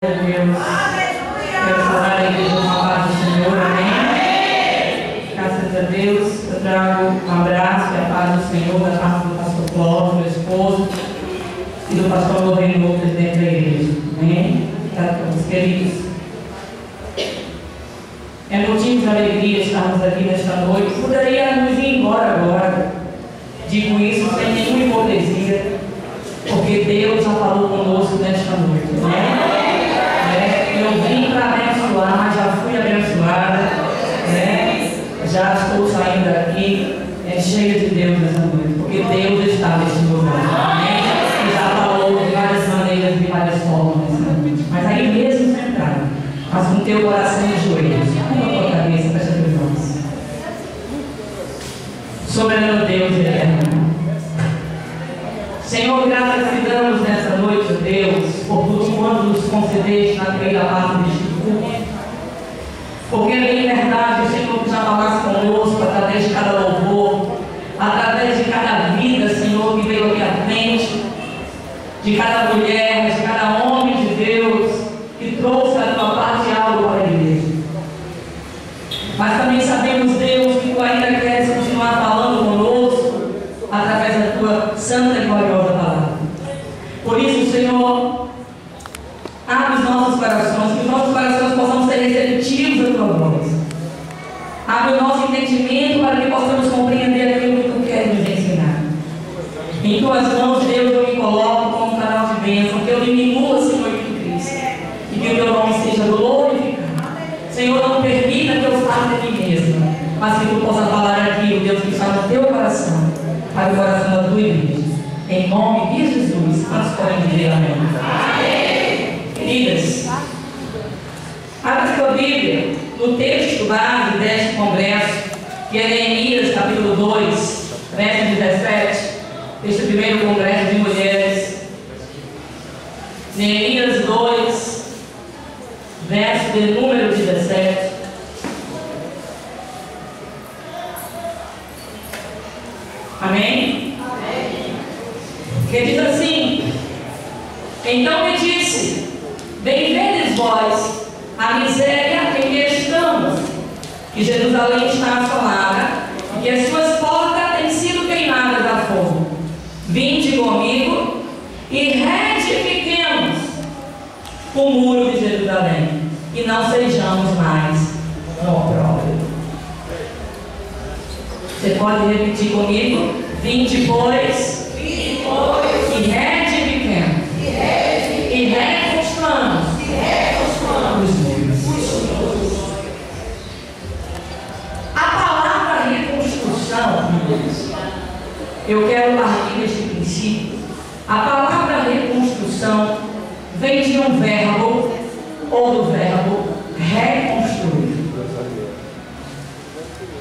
Deus, quero saudar a igreja com a paz do Senhor, amém? Graças a Deus, eu trago um abraço e a paz do Senhor da parte do pastor Clóvis, meu esposo, e do pastor Loreno, presidente da igreja, amém? Obrigado a todos, queridos. É motivo de alegria estarmos aqui nesta noite. Poderíamos ir embora agora, digo isso sem nenhuma hipocrisia, porque Deus já falou conosco nesta noite, né? Eu vim para abençoar, mas já fui abençoada, né? Já estou saindo daqui cheia de Deus nessa noite, porque Deus está neste lugar, amém? E já falou de várias maneiras, de várias formas nessa noite, mas aí mesmo sentado, mas com teu coração de joelhos, com a tua cabeça, fecha teus olhos. Soberano Deus e eterno, Senhor, graças te damos nessa noite, Deus, por tudo quanto nos concedeste na primeira parte deste culto. Porque em verdade, Senhor, que já falasse conosco através de cada louvor, através de cada vida, Senhor, que veio aqui à frente, de cada mulher, de cada homem de Deus, que trouxe a tua parte algo para a igreja. Mas também sabemos, Deus, que tu ainda queres continuar falando conosco através da tua santa e gloriosa palavra. Por isso, Senhor, abre os nossos corações, que os nossos corações possam ser receptivos à tua voz. Abre o nosso entendimento para que possamos compreender aquilo que tu queres nos ensinar. Em tuas mãos, Deus, eu me coloco como um canal de bênção, que eu diminua, Senhor, em Cristo, e que o teu nome seja glorificado. Senhor, não permita que eu fale de mim mesma, mas que tu possa falar aquilo, Deus, que está no teu coração, para o coração da tua igreja. Em nome de Jesus, nós podemos dizer amém. Amém. Queridas, abra sua Bíblia no texto base deste congresso, que é Neemias, capítulo 2, verso 17, este primeiro congresso de mulheres. Neemias 2, verso de número 17. Amém? Amém. Que diz assim: então me disse, bem vedes vós a miséria em que estamos, que Jerusalém está assolada, e que as suas portas têm sido queimadas a fogo. Vinde comigo e reedifiquemos o muro de Jerusalém, e não sejamos mais no opróbrio. Você pode repetir comigo? Vinde, pois, e reedifiquemos, e reconstruamos os muros. A palavra reconstrução, eu quero partir deste princípio. A palavra reconstrução vem de um verbo, ou do verbo reconstruir.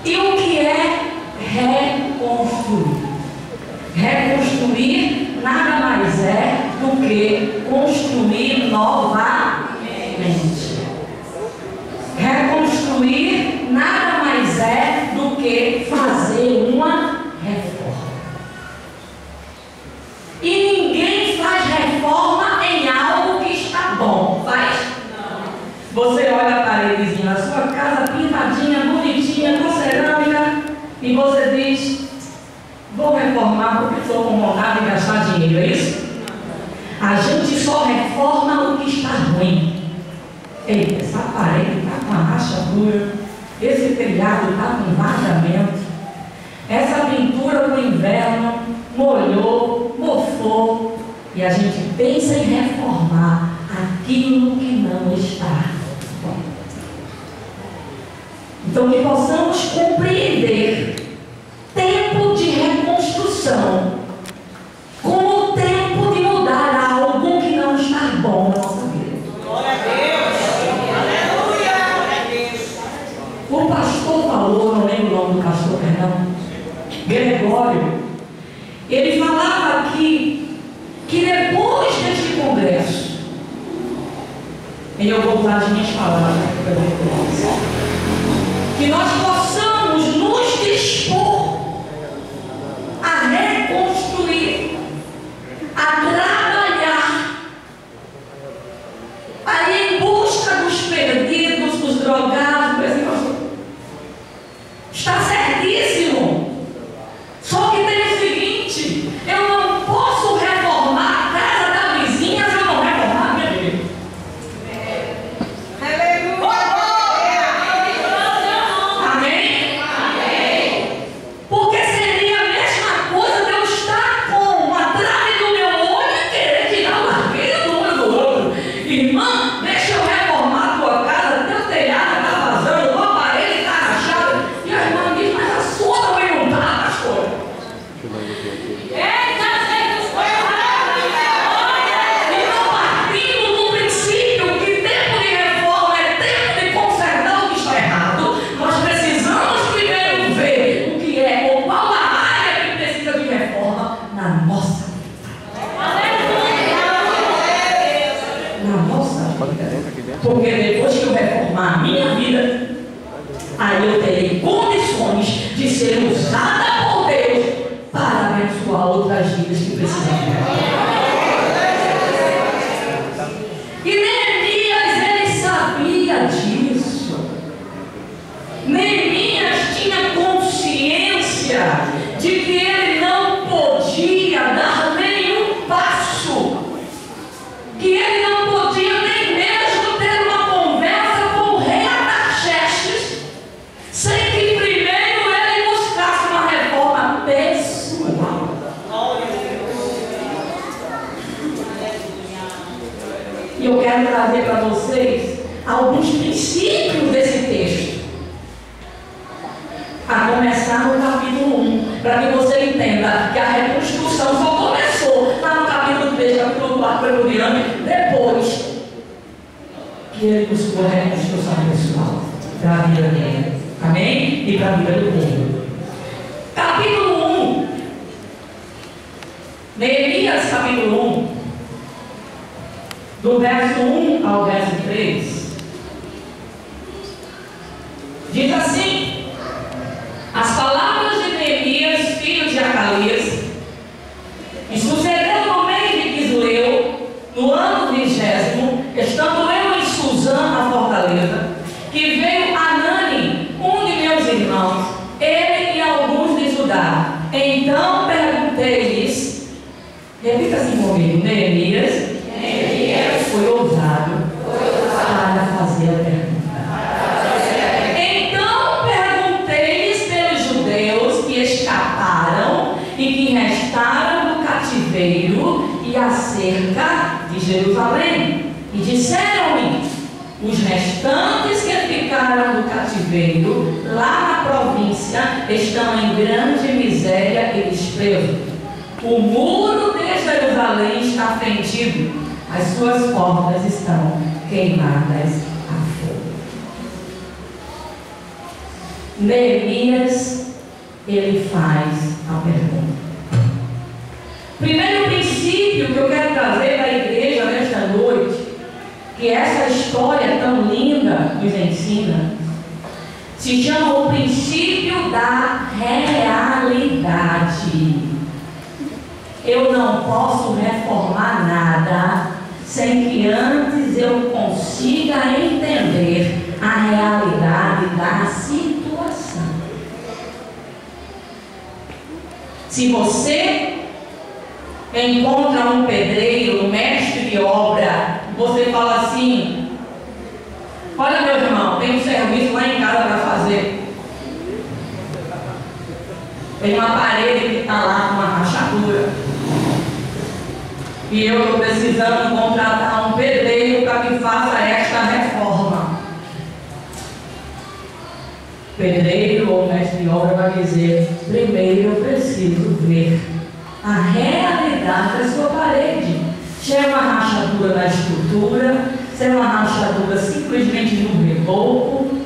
E o que é reconstruir? Reconstruir nada mais é do que construir novamente. Reconstruir nada mais é do que fazer uma reforma. E ninguém faz reforma em algo que está bom, faz? Não. Você olha a paredezinha da sua casa, pintadinha, bonitinha, com cerâmica, e você diz: vou reformar porque estou com vontade de gastar dinheiro, é isso? A gente só reforma o que está ruim. Eita, essa parede está com a rachadura, esse telhado está com vazamento, essa pintura do inverno molhou, mofou, e a gente pensa em reformar aquilo que não está bom. Então, que possamos compreender tempo de reconstrução como o tempo de mudar algo que não está bom na nossa vida. Glória a Deus! Aleluia! O pastor falou, não lembro o nome do pastor, perdão, Gregório. Ele falava aqui que depois deste congresso, e eu vou usar as minhas palavras que nós possamos nos dispor a reconstruir, a trabalhar, a drogados, por exemplo. Está certíssimo. Só que tem o seguinte: eu não posso reformar a casa da vizinha se eu não reformar a minha vida. Amém? Amém? Porque seria a mesma coisa de eu estar com uma trave no meu olho e querer tirar o arqueiro do olho do outro. Irmã, deixa eu reformar a tua casa, teu telhado está vazando, tua parede está rachada. E a irmã diz: mas a sua também não está, pastor. E não partindo do princípio que tempo de reforma é tempo de consertar o que está errado, nós precisamos primeiro ver o que é ou qual a área que precisa de reforma na nossa vida. Na nossa vida. Porque depois que eu reformar a minha vida, aí eu terei condições de ser usada por Deus para abençoar outras vidas que precisam de reforma. E Neemias, ele sabia disso. Neemias tinha consciência de que ele não podia dar nenhum passo, que ele não podia nem mesmo ter uma conversa com o rei Artaxerxes sem que primeiro ele buscasse uma reforma pessoal. E eu quero trazer para vocês alguns princípios desse texto, a começar no capítulo 1, para que você entenda que a reconstrução só começou lá no capítulo 3, capítulo 4, pelo diante, depois que ele buscou a reconstrução pessoal para a vida dele. Amém? E para a vida do povo. Capítulo 1. Neemias, capítulo 1. Do verso 1 ao verso 3. Diz assim: as palavras de Neemias, filho de Acalias, e sucedeu no mês de Quisleu, no ano 20º, estando eu em Suzã, a fortaleza, que veio Anani, um de meus irmãos, ele e alguns de Judá. Então perguntei-lhes, repita assim comigo: Neemias foi ousado para fazer a pergunta. Então perguntei-lhes pelos judeus que escaparam e que restaram do cativeiro e acerca de Jerusalém. E disseram-me: os restantes que ficaram do cativeiro lá na província estão em grande miséria e desprezo. O muro de Jerusalém está fendido, as suas portas estão queimadas a fogo. Neemias, ele faz a pergunta. Primeiro princípio que eu quero trazer para a igreja nesta noite, que essa história tão linda nos ensina, se chama o princípio da realidade. Eu não posso reformar nada sem que antes eu consiga entender a realidade da situação. Se você encontra um pedreiro, um mestre de obra, você fala assim: olha, meu irmão, tem um serviço lá em casa para fazer. Tem uma parede que está lá com uma rachadura, e eu estou precisando contratar um pedreiro para que faça esta reforma. Pedreiro ou mestre de obra vai dizer: primeiro eu preciso ver a realidade da sua parede. Se é uma rachadura na estrutura, se é uma rachadura simplesmente no reboco.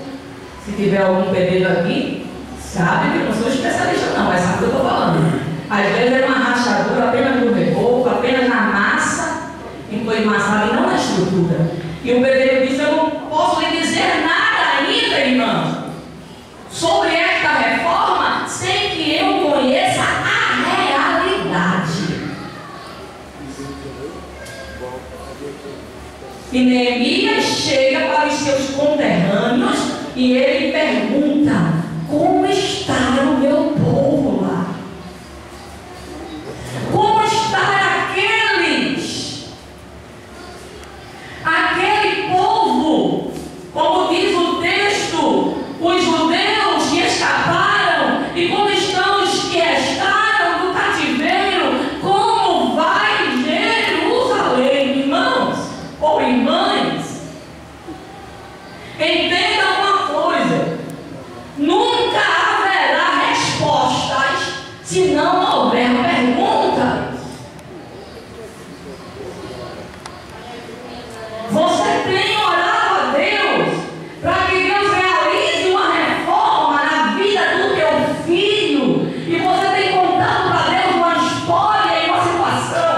Se tiver algum pedreiro aqui, sabe que eu não sou especialista não, mas sabe o que eu estou falando. Às vezes é uma rachadura apenas no reboco, apenas na massa, que foi amassada e não na estrutura. E o pedreiro disse: eu não posso lhe dizer nada ainda, irmão, sobre esta reforma, sem que eu conheça a realidade. E Neemias chega para os seus conterrâneos e ele pergunta: como está o meu povo lá? Como está aquele povo? Como diz o texto, os judeus que escaparam, e como estão os que restaram do cativeiro? Como vai Jerusalém, irmãos ou irmãs? Entenda uma coisa: nunca haverá respostas se não houver perguntas. Você tem orado a Deus para que Deus realize uma reforma na vida do teu filho, e você tem contado para Deus uma história e uma situação.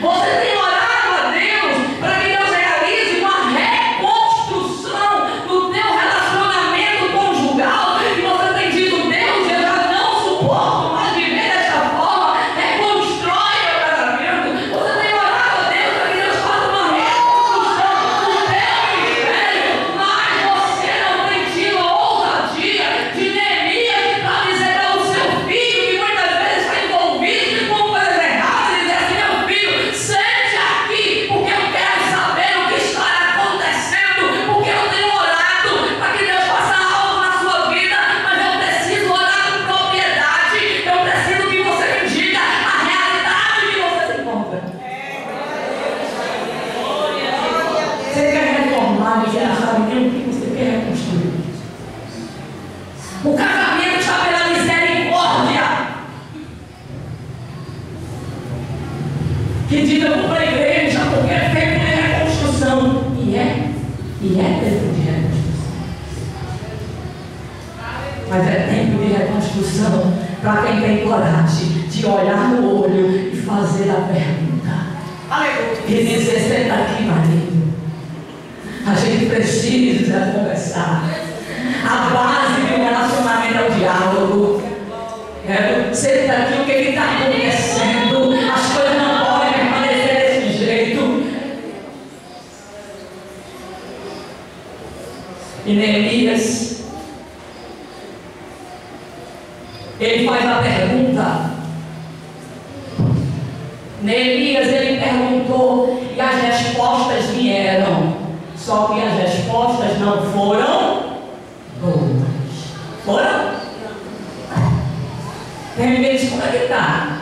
Você tem orado a Deus para que Deus realize uma reconstrução do teu relacionamento conjugal, e você tem dito: Deus, eu já não suporto mais viver desta forma, reconstrói meu casamento. Você tem orado a Deus para que Deus faça uma reconstrução do teu ministério, mas você não tem tido a ousadia de Neemias para dizer para o seu filho, que muitas vezes está envolvido com coisas erradas, e dizer assim: meu filho, sente aqui, porque eu quero saber o que está acontecendo, porque eu tenho orado para que Deus faça algo na sua vida, mas eu preciso orar com propriedade. Eu preciso que você me diga a realidade que você se encontra. Você quer reformar, mas você não sabe nem o que você quer reconstruir. O casamento está pela misericórdia, que diz: eu vou para a igreja porque é tempo de reconstrução. E é tempo de reconstrução. Mas é tempo de reconstrução para quem tem coragem de olhar no olho e fazer a pergunta. E dizer: senta aqui, marido. A gente precisa conversar. A base de um relacionamento é o diálogo. Senta aqui, o que está acontecendo? As coisas não podem permanecer desse jeito. E Neemias, ele faz a pergunta. Neemias, ele perguntou e as respostas vieram. Só que as respostas não foram boas. Foram? Neemias, como é que está?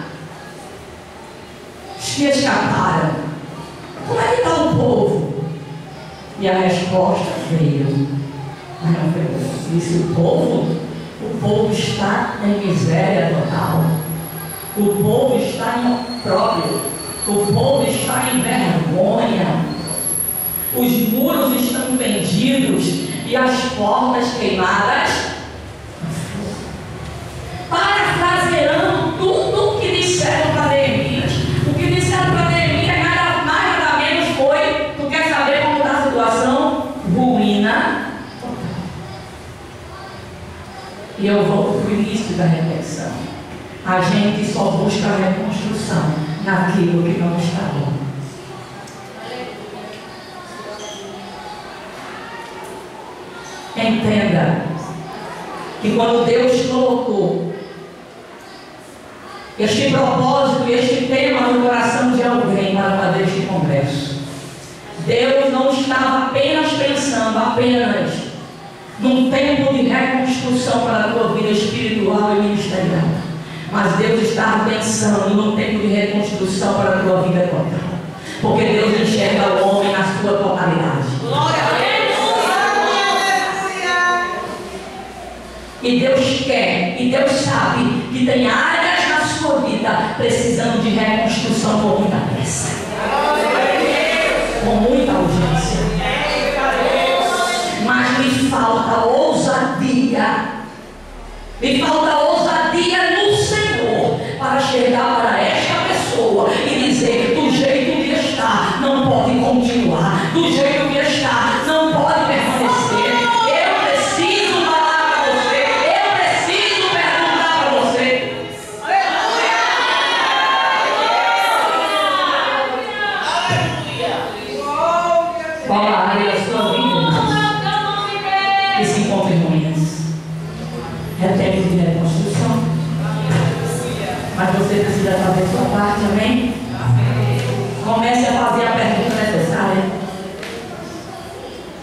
Os que escaparam, como é que está o povo? E a resposta veio. Mas não foi boa. Disse: o povo está em miséria total. O povo está em opróbrio. O povo está em vergonha. Os muros estão vendidos e as portas queimadas. Parafraseando tudo o que disseram para Neemias. O que disseram para Neemias nada mais nada menos foi: tu quer saber como está a situação? Ruína. E eu volto para o início da reflexão. A gente só busca a reconstrução naquilo que não está bom. Entenda que quando Deus colocou este propósito e este tema no coração de alguém para fazer este congresso, Deus não estava apenas pensando num tempo de reconstrução para a tua vida espiritual e ministerial, mas Deus estava pensando num tempo de reconstrução para a tua vida total, porque Deus enxerga o homem na sua totalidade. Glória a Deus. E Deus quer, e Deus sabe que tem áreas na sua vida precisando de reconstrução com muita pressa, com muita urgência. Mas me falta ousadia. Me falta ousadia no Senhor para chegar para esta pessoa e dizer: do jeito que está, não pode continuar. Do jeito que está, não pode permanecer. Eu preciso falar para você. Eu preciso perguntar para você. Qual a área da sua vida que se encontra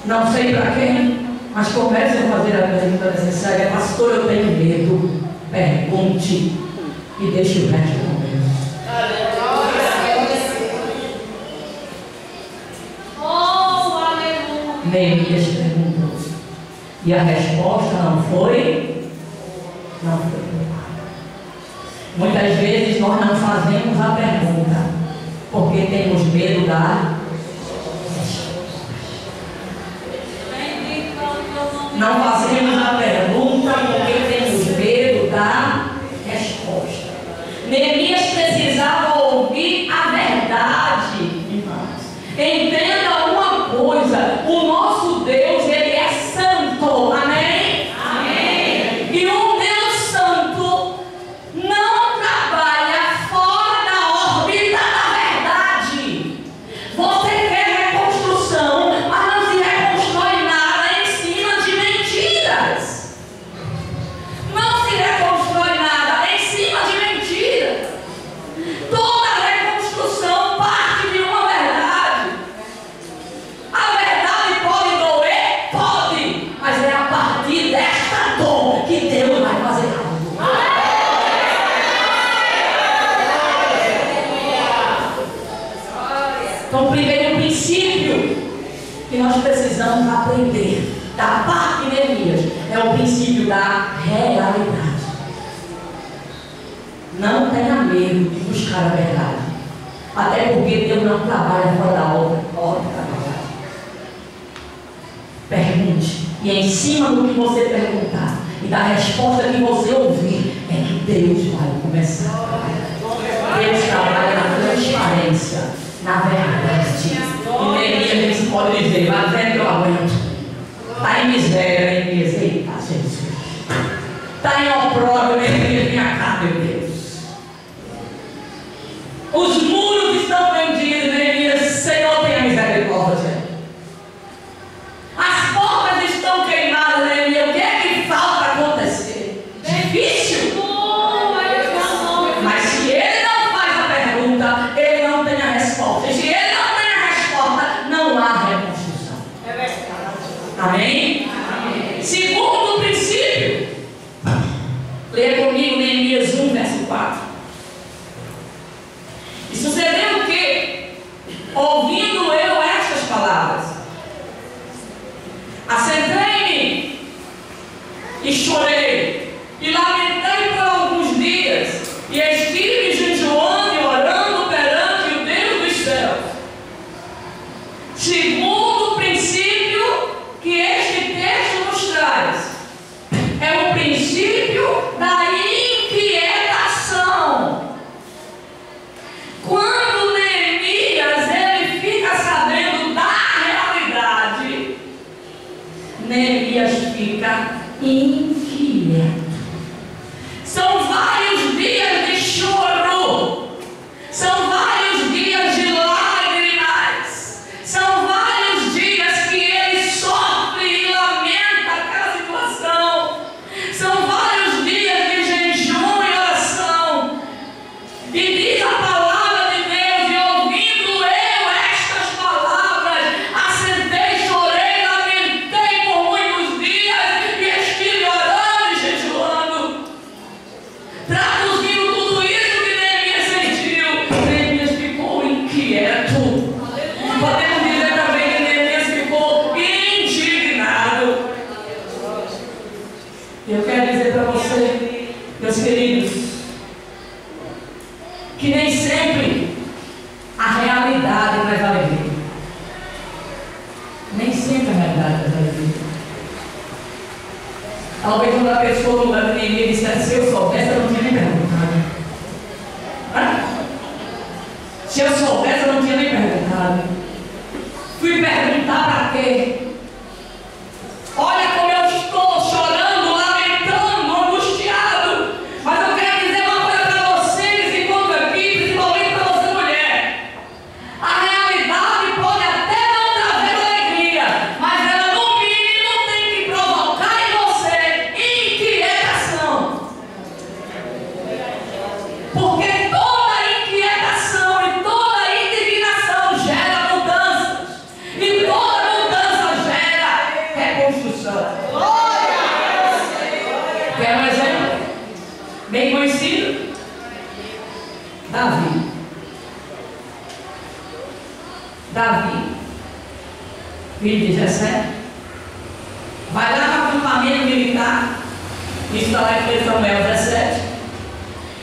Não sei para quem, mas comece a fazer a pergunta necessária. Pastor, eu tenho medo. Pergunte e deixe o resto com Deus. Neemias perguntou. E a resposta não foi. Muitas vezes nós não fazemos a pergunta porque temos medo da resposta. Não fazemos a pergunta porque temos medo da resposta. Neemias precisava ouvir a verdade, irmãos. Entenda uma coisa: o nosso Deus, Ele é santo. Amém? Amém. E um Deus santo não trabalha fora da órbita da verdade. Você quer reconstrução, mas não se reconstrói nada em cima de mentiras. Não se reconstrói nada em cima de mentiras. Toda reconstrução parte de uma verdade. A verdade pode doer? Pode. Mas é a partir desta dor que Deus vai fazer algo. Então, o primeiro princípio que nós precisamos aprender da parte de Neemias é o princípio da realidade. Não tenha medo de buscar a verdade, até porque Deus não trabalha fora da órbita da verdade. Pergunte, e em cima do que você perguntar e da resposta que você ouvir, é que Deus vai começar a trabalhar. Deus trabalha na transparência, na verdade. E Neemias pode dizer: mas é que eu aguento. Está em miséria, Neemias. Eita, Jesus. Está em opróbrio, Neemias. Minha cá, meu Deus. Os muros estão vendidos, Neemias. Senhor, tenha misericórdia. As portas estão queimadas, Neemias. O que é que falta acontecer? Difícil. Mas se ele não faz a pergunta, ele não tem a resposta. E se ele não tem a resposta, não há reconstrução. Amém? Amém. Segundo princípio, leia comigo Neemias 1, verso 4. E sucedeu o que? Ouvindo eu estas palavras, assentei-me e chorei, e lamentei por alguns dias, e estive jejuando e orando perante o Deus dos céus. Segundo princípio que este texto nos traz, é o princípio da inquietação. Quando Neemias ele fica sabendo da realidade, Neemias fica inquieto. São vários dias de choro, são vários dias de lágrimas, são vários dias que ele sofre e lamenta aquela situação, são vários dias de jejum e oração. E diz a palavra de Deus: e ouvindo eu estas palavras, assentei, chorei, lamentei por muitos dias, e estive orando e jejuando. Traduzindo tudo isso que Neemias sentiu, Neemias ficou inquieto. Podemos dizer também que Neemias ficou indignado. E eu quero dizer para você, meus queridos, que nem sempre a realidade traz alegria. Nem sempre a realidade traz alegria. Talvez quando a pessoa no lugar de Neemias dissesse: se eu soubesse, eu não tinha nem perguntado. Se eu soubesse, eu não tinha nem perguntado. Fui perguntar para quê? Olha como eu estou chorando, lamentando, angustiado. Mas eu quero dizer uma coisa para vocês, enquanto aqui, principalmente para você, mulher. A realidade pode até não trazer alegria, mas ela no mínimo tem que provocar em você inquietação. Porque toda inquietação e toda Davi, filho de Jessé, vai lá no acampamento militar, isso está lá em Samuel 17,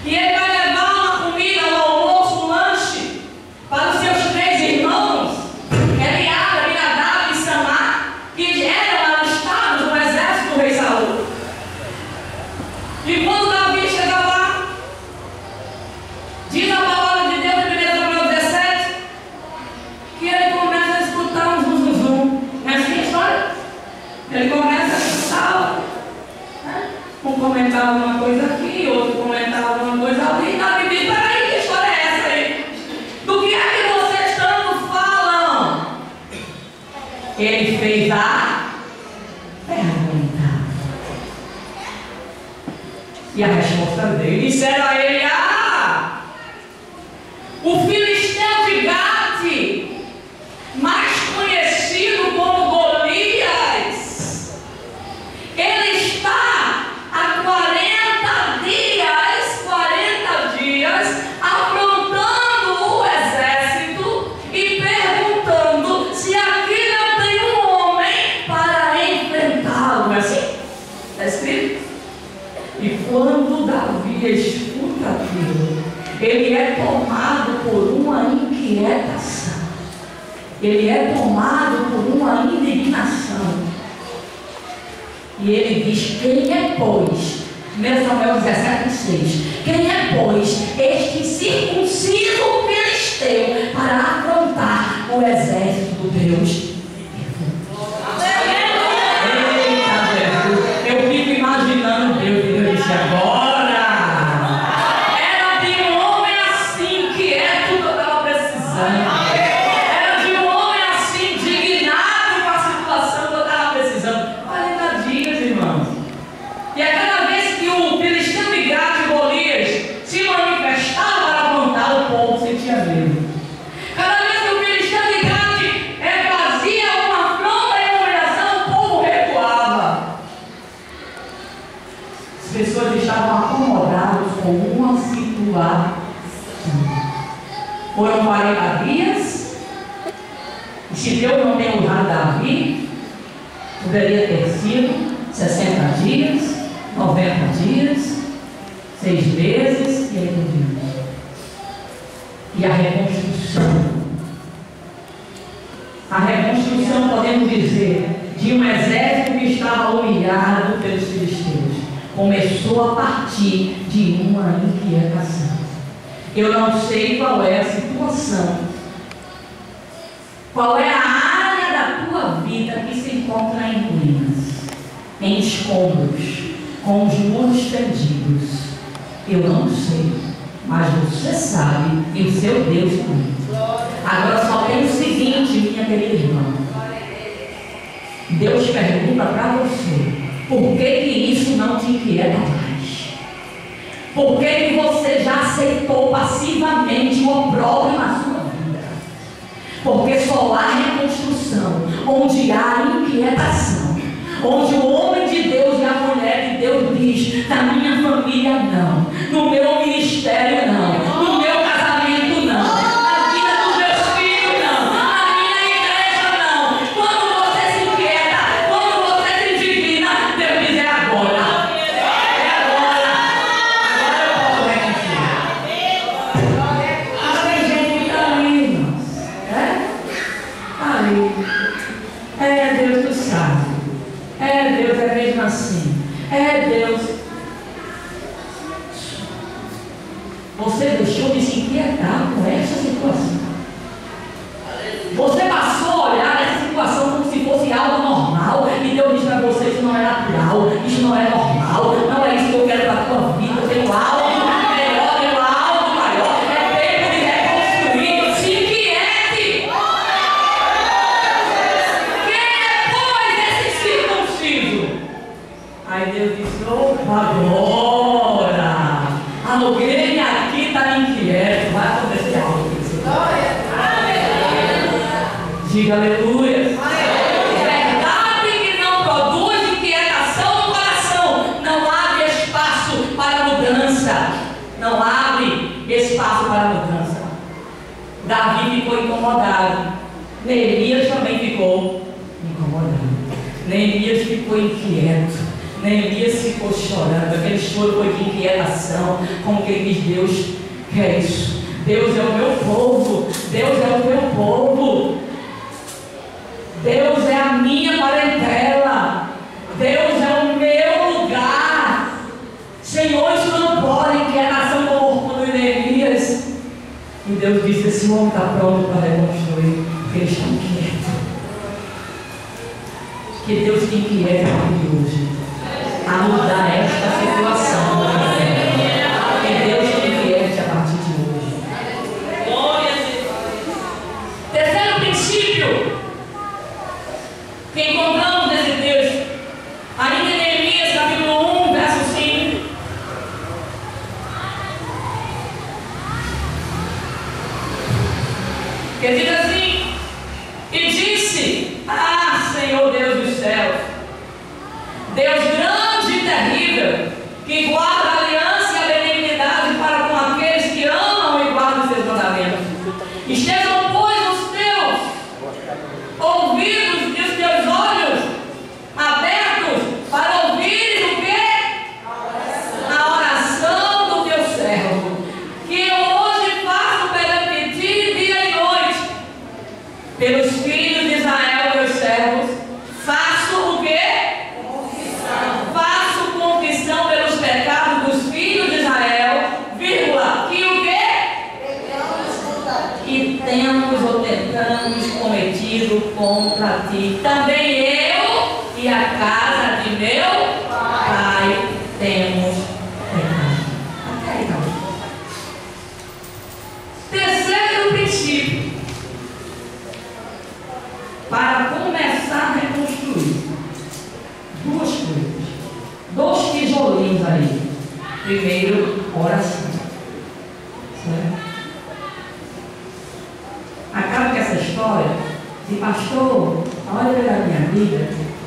e ele vai levar uma comida, um almoço, um lanche para os seus 3 irmãos, Eliabe, Abinadab e Samar, que eram alistados no exército do rei Saul. E quando Davi chega lá, diz a palavra de Deus em 1 Samuel 17, que ele começa a escutar um zum. Não é assim a história? Ele começa a escutar, né? Um comentava uma coisa aqui, outro comentava uma coisa ali, e Davi diz: peraí, que história é essa aí? Do que é que vocês tanto falam? Ele fez a pergunta. E a resposta dele: disseram a ele: o filisteu de Gate, mais conhecido como Golias, ele está há 40 dias afrontando o exército e perguntando se aqui não tem um homem para enfrentá-lo. Não é assim? Está escrito? E quando Davi escuta aquilo, ele é tomado por uma inquietação, ele é tomado por uma indignação, e ele diz: quem é, pois, 1 Samuel 17:6, quem é, pois, este circunciso filisteu para afrontar o exército do Deus? Eita Jesus, eu fico imaginando Deus, e Deus disse: agora era de um homem assim, que é tudo que eu estava precisando. Era de um homem assim, indignado com a situação que eu estava precisando. 40 dias, irmãos. E a cada vez que o filisteu de Gate, Golias, se manifestava para afrontar, o povo sentia medo. Cada vez que o filisteu de Gate fazia uma afronta e uma humilhação, o povo recuava. As pessoas estavam acomodadas com uma situação. Foram 40 dias, e se Deus não tem usado Davi, poderia ter sido 60 dias, 90 dias, 6 meses, e aí por diante. E a reconstrução. A reconstrução, podemos dizer, de um exército que estava humilhado pelos filisteus, começou a partir de uma inquietação. Eu não sei qual é a situação, qual é a área da tua vida que se encontra em ruínas, em escombros, com os muros perdidos. Eu não sei, mas você sabe, e o seu Deus também. Agora só tem o seguinte, minha querida irmã. Deus pergunta para você: por que isso não te inquieta mais? Por que você já aceitou passivamente o opróbrio na sua vida? Porque só há reconstrução onde há inquietação, onde o homem de Deus e a mulher de Deus diz: na minha família não, no meu ministério não, no meu casamento não, na vida dos meus filhos não, na minha igreja não. Quando você se inquieta, quando você se indigna, Deus diz: é agora. Deus, tu sabe. Deus, é mesmo assim. Deus. Você deixou de se inquietar com essa situação. Você passou a olhar essa situação como se fosse algo normal. E Deus diz para você: isso não é natural, isso não é normal, não é isso que eu quero para a tua vida. Eu tenho algo melhor, tenho algo maior. É tempo de reconstruir. Se inquiete. Aí Deus disse: opa, agora alguém aqui está inquieto, vai acontecer algo. Diga aleluia. Verdade que não produz inquietação no coração, não abre espaço para mudança, não abre espaço para mudança. Davi ficou incomodado, Neemias ficou inquieto. Neemias ficou chorando. Aquele choro foi de inquietação. Como que ele diz: Deus, que é isso? Deus é o meu povo. Deus é o meu povo. Deus é a minha parentela. Deus é o meu lugar. Senhor, isso não pode. Inquietação como quando Neemias. E Deus disse: esse homem está pronto para reconstruir. Porque eles estão quietos. Que Deus te inquieta aqui hoje a mudar esta situação. Que Deus te inquiete a partir de hoje. Glória a Deus. Terceiro princípio que encontramos nesse texto, ainda em Neemias capítulo 1, verso 5. Que diz assim: e disse: ah, Senhor Deus dos céus, Deus grande e terrível, que guarda a aliança e a benignidade para com aqueles que amam e guardam os seus mandamentos. Estejam, pois, os teus ouvidos e os teus olhos abertos para ouvires o quê? A oração do teu servo, que eu hoje faço perante ti dia e noite, pelos filhos de Israel, teus servos. Faço o quê? Faço confissão pelos pecados dos filhos de Israel, vírgula, que o quê? Que temos ou tentamos cometido contra ti. Também eu e a casa de meu pai temos pecado. Até aí, tá. Terceiro princípio para começar a reconstruir. Duas coisas. Dois tijolinhos aí. Primeiro, oração. Certo? Acaba com essa história de pastor, olha da minha vida.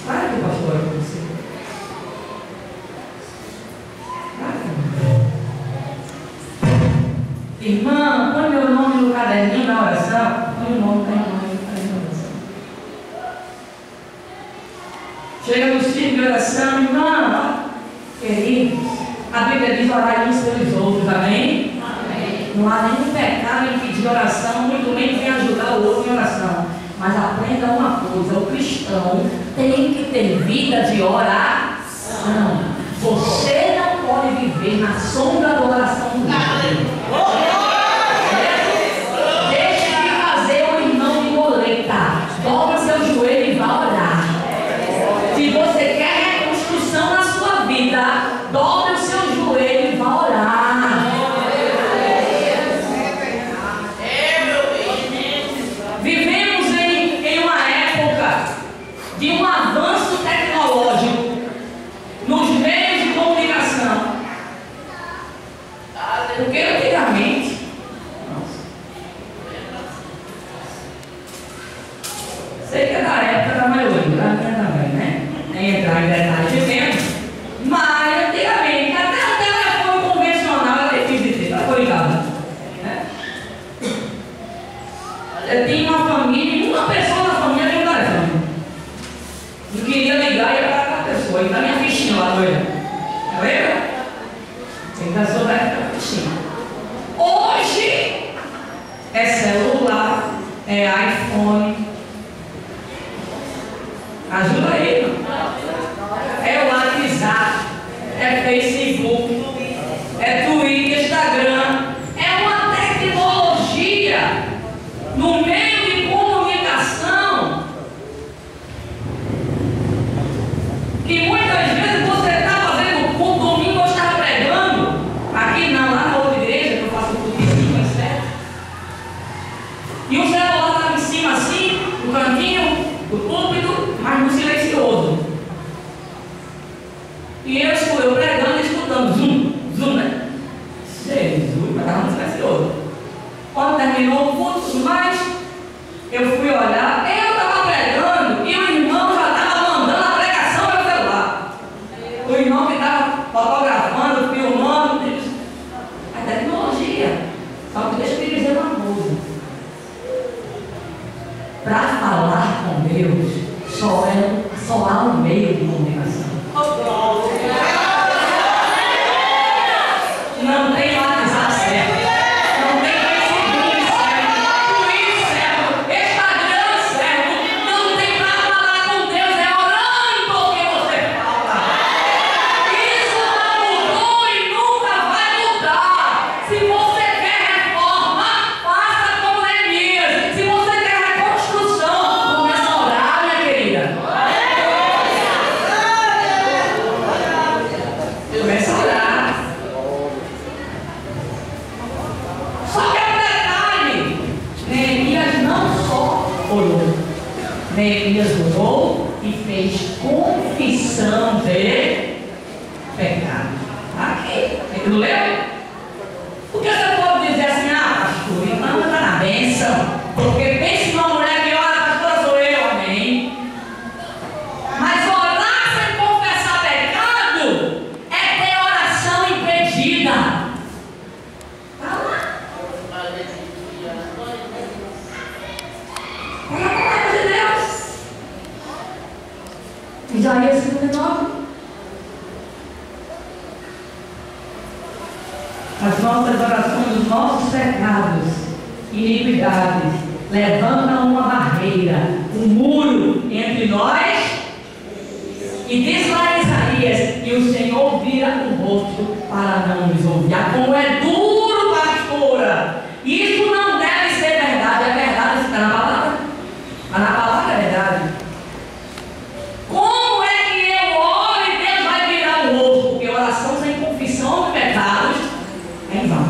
Claro que o pastor é com você. Claro que não. Irmã, põe meu nome no caderninho da oração. Põe o nome da irmã no caderninho da oração. Chega no círculo de oração, irmã, queridos, a Bíblia diz: orar uns pelos outros, amém? Amém. Não há nenhum pecado em pedir oração, muito menos em ajudar o outro em oração. Mas aprenda uma coisa: o cristão tem que ter vida de oração. Você não pode viver na sombra da oração do outro. Deixe de fazer o irmão de boleta. Dobra seu joelho e vá orar. Se você quer reconstrução na sua vida, dobre o seu joelho e vá orar. Vivemos em uma época de um avanço tecnológico nos meios de comunicação. Porque antigamente, sei que é da época da maioria, da minha também, né? Nem entrar em detalhes de tempo, mas antigamente, até o telefone convencional era difícil de ter, foi ligado. Eu tinha uma família, uma pessoa na família tinha um telefone. Não queria ligar e ia para aquela pessoa. E tá minha fichinha lá, doida. Tá vendo? Tem pessoa da fichinha. Hoje é celular, é iPhone. Ajuda aí, não? É o WhatsApp, é Facebook, é Twitter, Instagram. É uma tecnologia no meio de comunicação que muitas vezes você está fazendo culto domingo, eu estava pregando aqui não, lá na outra igreja que eu faço culto em cima, certo? E o celular estava em cima assim, no cantinho do púlpito, mas no silencioso. E eu pregando e escutando. só há um meio de comunicação. Não tem WhatsApp certo, não tem Facebook certo, Twitter certo, Instagram certo, não tem para falar com Deus, é orando porque você fala. Isso não mudou e nunca vai mudar. Se você quer reforma, faça como Neemias. Se você quer reconstrução, começa a orar, minha querida. Começa a orar. Neemias orou e fez confissão de pecado. Aqui, ele não leu? Porque você pode dizer assim, pastor, então está na bênção. Porque pense numa mulher que ora, pastora, sou eu, amém. Mas orar sem confessar pecado é ter oração impedida. Está lá. Isaías 59. As nossas orações, os nossos pecados, iniquidades, levantam uma barreira, um muro entre nós. E diz lá Isaías, e o Senhor vira o rosto para não nos ouvir. Como é duro, pastora! Isso não deve ser verdade. A verdade está na palavra. Mas na palavra é verdade. Como é que eu oro e Deus vai virar o rosto? Porque oração sem confissão de pecados é em vão.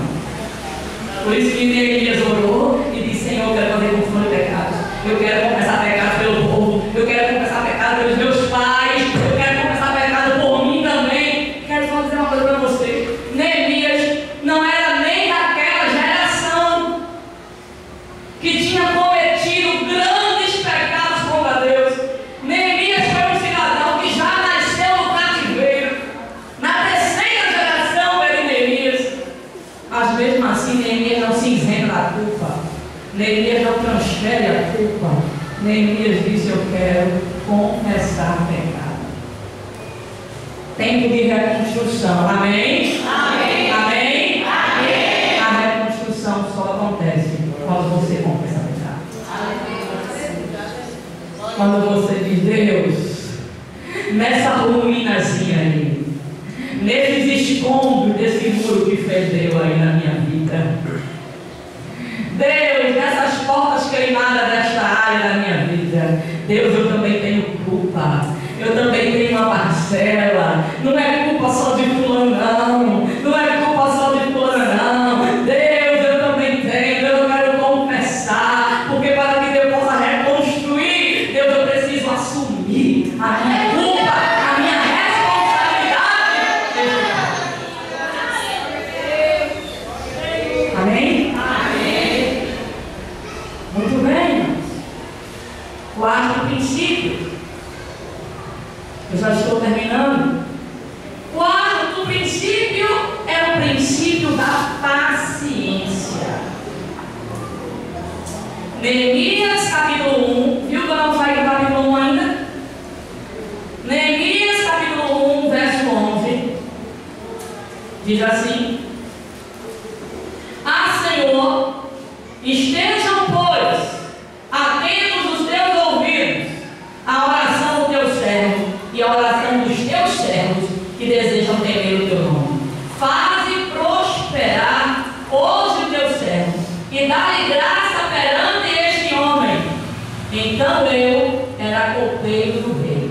Por isso que Neemias orou e disse: Senhor, eu quero fazer confissão de pecados. Eu quero confessar pecados pelo povo. Eu quero confessar pecados pelos meus pais. Eu quero confessar pecado por mim também. Quero só dizer uma coisa para você. Neemias não era nem daquela geração que tinha cometido grandes pecados contra Deus. Neemias foi um cidadão que já nasceu no cativeiro, na terceira geração era Neemias. Mas mesmo assim Neemias não se isenta da culpa. Neemias não transfere a culpa. Neemias disse: eu quero confessar pecado. Tempo de reconstrução. Amém? Amém. Amém. Amém. A reconstrução só acontece quando você confessa pecado. Quando você diz: Deus, nessa ruínazinha aí, nesses escombros desse muro que fedeu aí na minha vida, Deus, nessas portas queimadas desta área da minha vida, Deus, eu também tenho culpa. Eu também tenho uma parcela. Não é culpa só de fulano, não. Não é culpa só de fulano, não. Deus, eu também tenho. Eu quero confessar. Porque para que Deus possa reconstruir, Deus, eu preciso assumir a minha culpa, a minha responsabilidade. Amém? Amém. Muito bem. Quarto princípio. Eu já estou terminando. Quarto princípio é o princípio da paciência. Neemias capítulo 1, viu que eu não saí do capítulo 1 ainda? Neemias capítulo 1, verso 11, diz assim: Senhor, estejam, pois, atentos os teus ouvidos à oração do teu servo e à oração dos teus servos que desejam temer o teu nome. Faze prosperar hoje o teu servo e dá-lhe graça perante este homem. Então eu era copeiro do rei.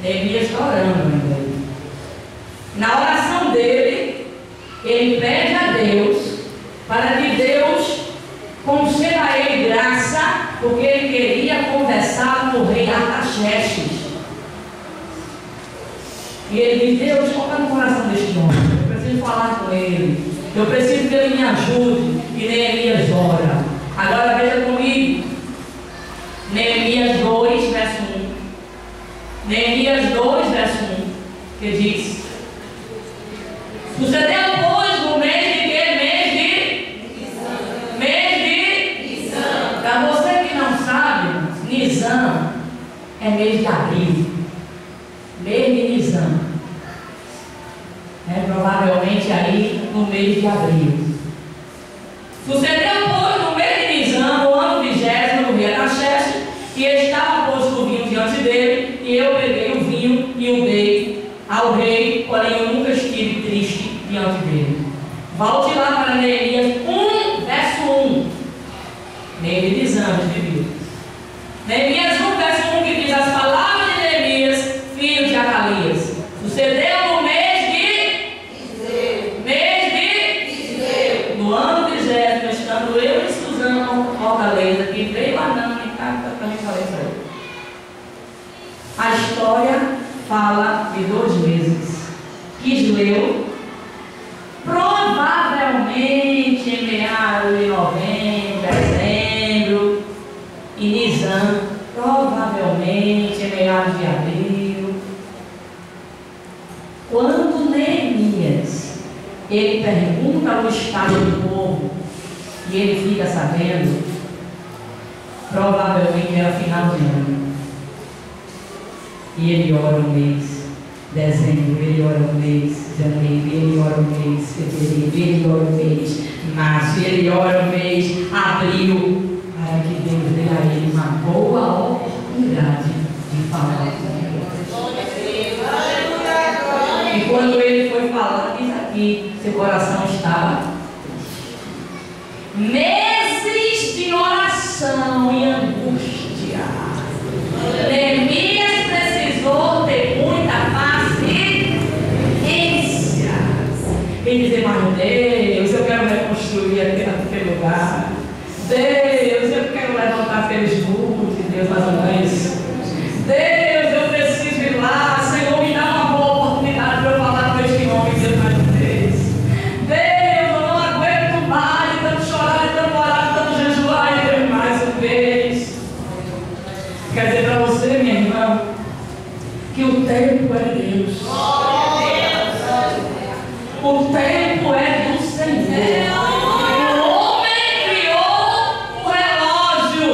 Neemias está orando, meu Deus. Na oração dele, ele pede a Deus para que Deus conceda a ele graça, porque ele queria conversar com o rei Artaxerxes. E ele diz: Deus, toca no coração deste homem. Eu preciso falar com ele. Eu preciso que ele me ajude. E Neemias ora. Agora veja comigo. Neemias 2, verso 1. Neemias 2, verso 1. Que diz: sucedeu, pois, no mês de quê? Mês de Nisan. Para você que não sabe, Nisan é mês de abril, mês de Nisan, provavelmente aí no mês de abril. Sucedeu, pois, no mês de Nisan, no ano 20º, no rei Artaxerxes, que estava posto o vinho diante dele, e eu peguei o vinho e o dei ao rei, porém eu nunca estive triste diante dele. Volte lá para Neemias 1, verso 1. Mês de Nisan, viu? Neemias 1, verso 1, que diz as palavras de Neemias, filho de Acalias. Sucedeu no mês de Kislev, no ano 20º, estando eu e Suzana com Fortaleza, que veio Anã e também falei isso aí. A história fala de 2 meses. Kislev, provavelmente em meados de novembro, dezembro, e Nisan, provavelmente em meados de abril. Quando Neemias, ele pergunta o estado do povo, e ele fica sabendo, provavelmente era final de ano. E ele ora um mês, dezembro, ele ora um mês, janeiro, ele ora um mês, fevereiro, ele ora um mês, março, ele ora um mês, abril, para que Deus dê a ele uma boa oportunidade de falar com ele. E quando ele foi falar isso aqui, seu coração estava meses de oração e angústia. Neemias precisou ter muita paciência e dizer: mas Deus, eu quero reconstruir aquele lugar. Deus, eu quero levantar aqueles muros. Deus, mais ou menos. Deus, eu preciso ir lá. Senhor, me dá uma boa oportunidade para eu falar com este homem. Deus, mais uma vez. Deus, eu não aguento mais de tanto chorar, de tanto orar, de tanto jejuar. E Deus, mais uma vez. Quer dizer para você, minha irmã, que o tempo é Deus. O tempo é do Senhor. O homem criou o relógio.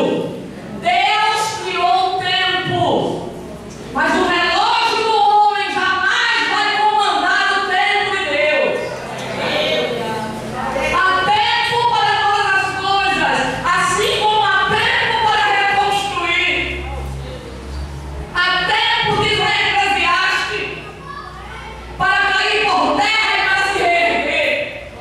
Deus criou o tempo. Mas o relógio do homem jamais vai comandar o tempo de Deus. Há tempo para todas as coisas, assim como há tempo para reconstruir. Há tempo, diz Eclesiastes, para cair por terra e para se reerguer.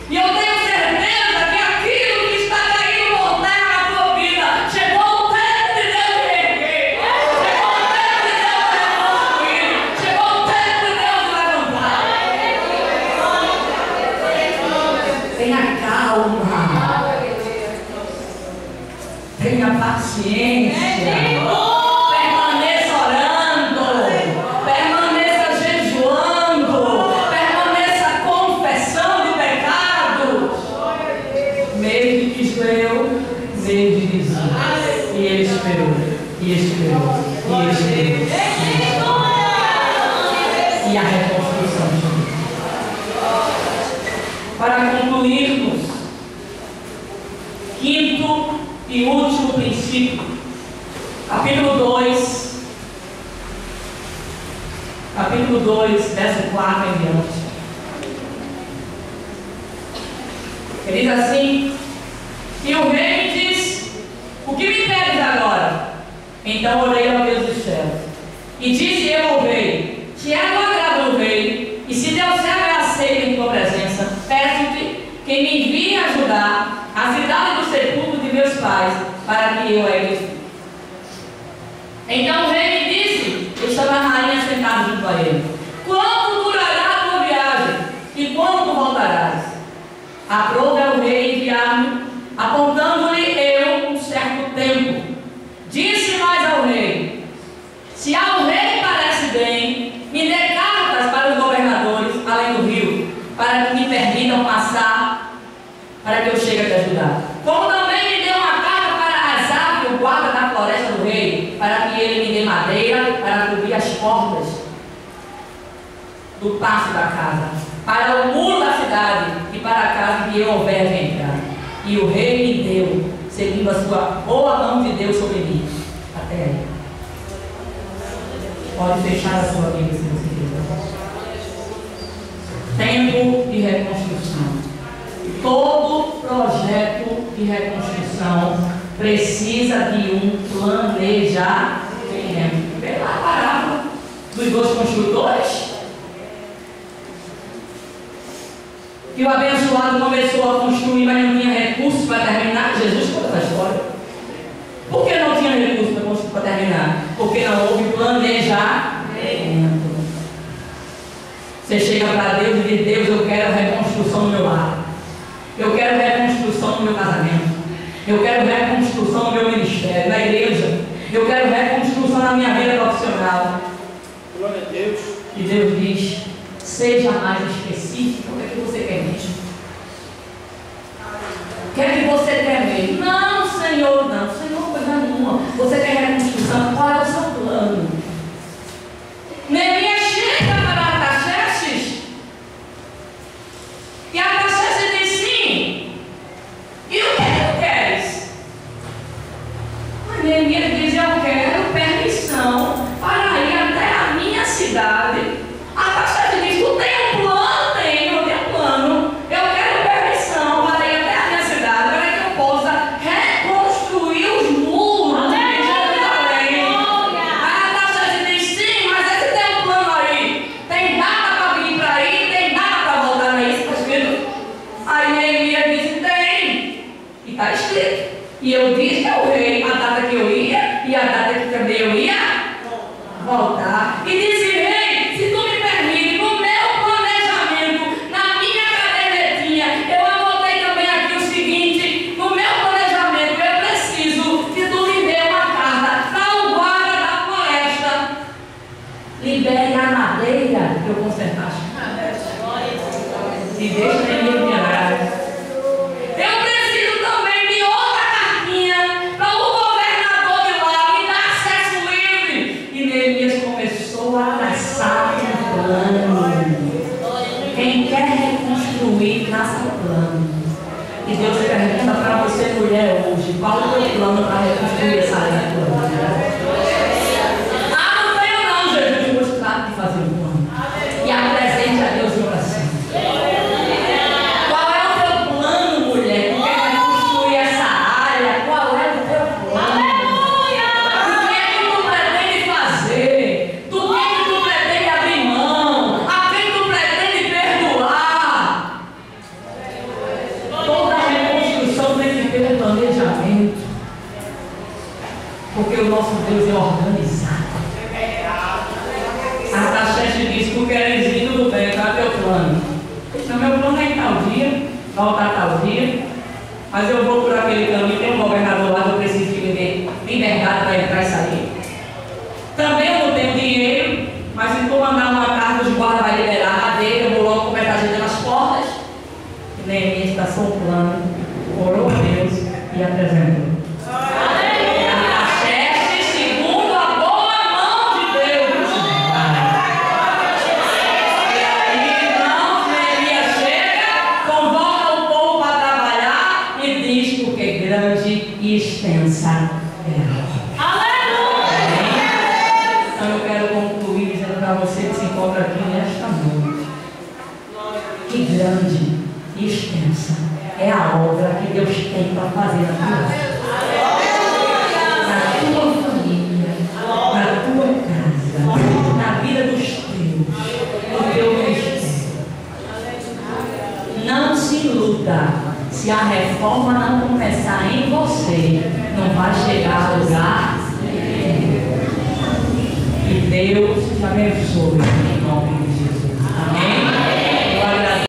E eu tenho certeza que aquilo que está caindo por terra na tua vida, chegou o tempo de Deus reerguer. Chegou o tempo de Deus reconstruir. Chegou o tempo de Deus levantar. Tenha calma. Tenha paciência. Permaneça orando. Permaneça jejuando. Permaneça confessando pecados. Mês de Kislev, mês de Nisan. E ele esperou. E esperou. E esperou. E a reconstrução chegou. Para concluirmos, quinto e último princípio, capítulo 2, verso 4 em diante. Ele diz assim: e o rei me diz: o que me pedes agora? Então orei ao Deus dos céus, e disse eu ao rei: se é do agrado do rei, e se Deus é aceito em tua presença, peço-te que me envie ajudar a cidade do sepulcro de meus pais, para que eu a edifique. Então o rei me disse, estava a rainha sentada junto a ele: quanto durará a tua viagem? E quando tu voltarás? Aprove ao rei enviar-me, apontando-lhe eu um certo tempo. Disse mais ao rei: se ao rei parece bem, me dê cartas para os governadores além do rio, para que me permitam passar, para que eu chegue a te ajudar. Como também me dê uma carta para Asaf, o guarda da floresta do rei, para que ele me dê madeira para cobrir as portas do pátio da casa, para o muro da cidade e para a casa que eu houver de entrar. E o rei me deu, seguindo a sua boa mão de Deus sobre mim. Até aí. Pode fechar a sua Bíblia se você quiser. Tempo de reconstrução. Todo projeto de reconstrução precisa de um planejamento. Pela parábola dos dois construtores, que o abençoado começou a construir, mas não tinha recursos para terminar. Jesus conta a história. Por que não tinha recursos para terminar? Porque não houve planejamento. Você chega para Deus e diz: Deus, eu quero reconstrução no meu lar. Eu quero reconstrução no meu casamento. Eu quero reconstrução no meu ministério, na igreja. Eu quero reconstrução na minha vida profissional. Glória a Deus. E Deus diz: seja mais específico. O que é que você quer mesmo? O que é que você quer mesmo? Não, Senhor, não. Senhor, coisa nenhuma. Você quer reconstrução? Qual é o seu plano? Neemias chega para Artaxerxes e Artaxerxes diz sim. E o que é que tu queres? Mas Neemias diz: eu quero permissão para ir até a minha cidade. Artaxerxes diz: tu tem um plano? Tenho, eu tenho um plano. Eu quero permissão para ir até a minha cidade, para que eu possa reconstruir os muros de Jerusalém. Artaxerxes diz: sim, mas esse teu plano aí, tem data para vir para aí, tem data para voltar, não é isso que está escrito? Aí Neemias diz: tem. E está escrito. E eu disse ao rei a data que eu ia e a data que também eu ia voltar. E disse: rei, se tu me permite, no meu planejamento, na minha cadernetinha, eu anotei também aqui o seguinte: no meu planejamento eu preciso que tu me dê uma carta para o guarda da floresta. Libere a madeira que eu consertaste. E deixa ele me enviar. Eu preciso também de outra cartinha para o governador de lá me dar acesso livre. E Neemias começou a traçar um plano. Quem quer reconstruir, traça um plano. E Deus pergunta para você, mulher, hoje: qual é o teu plano para reconstruir essa área tua vida? Ah, não tenho não, Jesus. Eu vou tratar de fazer um plano. E apresente a Deus em oração. Qual é o teu plano, mulher? Tu quer reconstruir essa área? Qual é o teu plano? O que é que tu pretende fazer? Do que tu pretende abrir mão? A quem tu pretende perdoar? Toda reconstrução tem que ter um planejamento. Porque o nosso Deus é organizado. Artaxerxes disse: tu queres ir, tudo bem, qual é o teu plano? Então, meu plano é em tal dia, voltar tal dia, mas eu vou por aquele caminho, tem um governador lá que eu preciso que me dê liberdade para entrar e sair. Também eu não tenho dinheiro, mas se tu mandar uma carta, os guardas vai liberar a madeira, eu vou logo começar a ajeitar nas portas. Neemias traçou um plano, orou a Deus e apresentou. Artaxerxes, segundo a boa mão de Deus. E aí, então, Neemias chega, convoca o povo para trabalhar e diz: porque grande e extensa é a obra. Então eu quero concluir dizendo para você que se encontra aqui nesta noite: que grande e extensa é a obra que Deus tem para fazer na tua vida, na tua família, na tua casa, na vida dos teus, no teu ministério. Não se iluda: se a reforma não começar em você, não vai chegar a lugar nenhum. Que Deus te abençoe em nome de Jesus. Amém.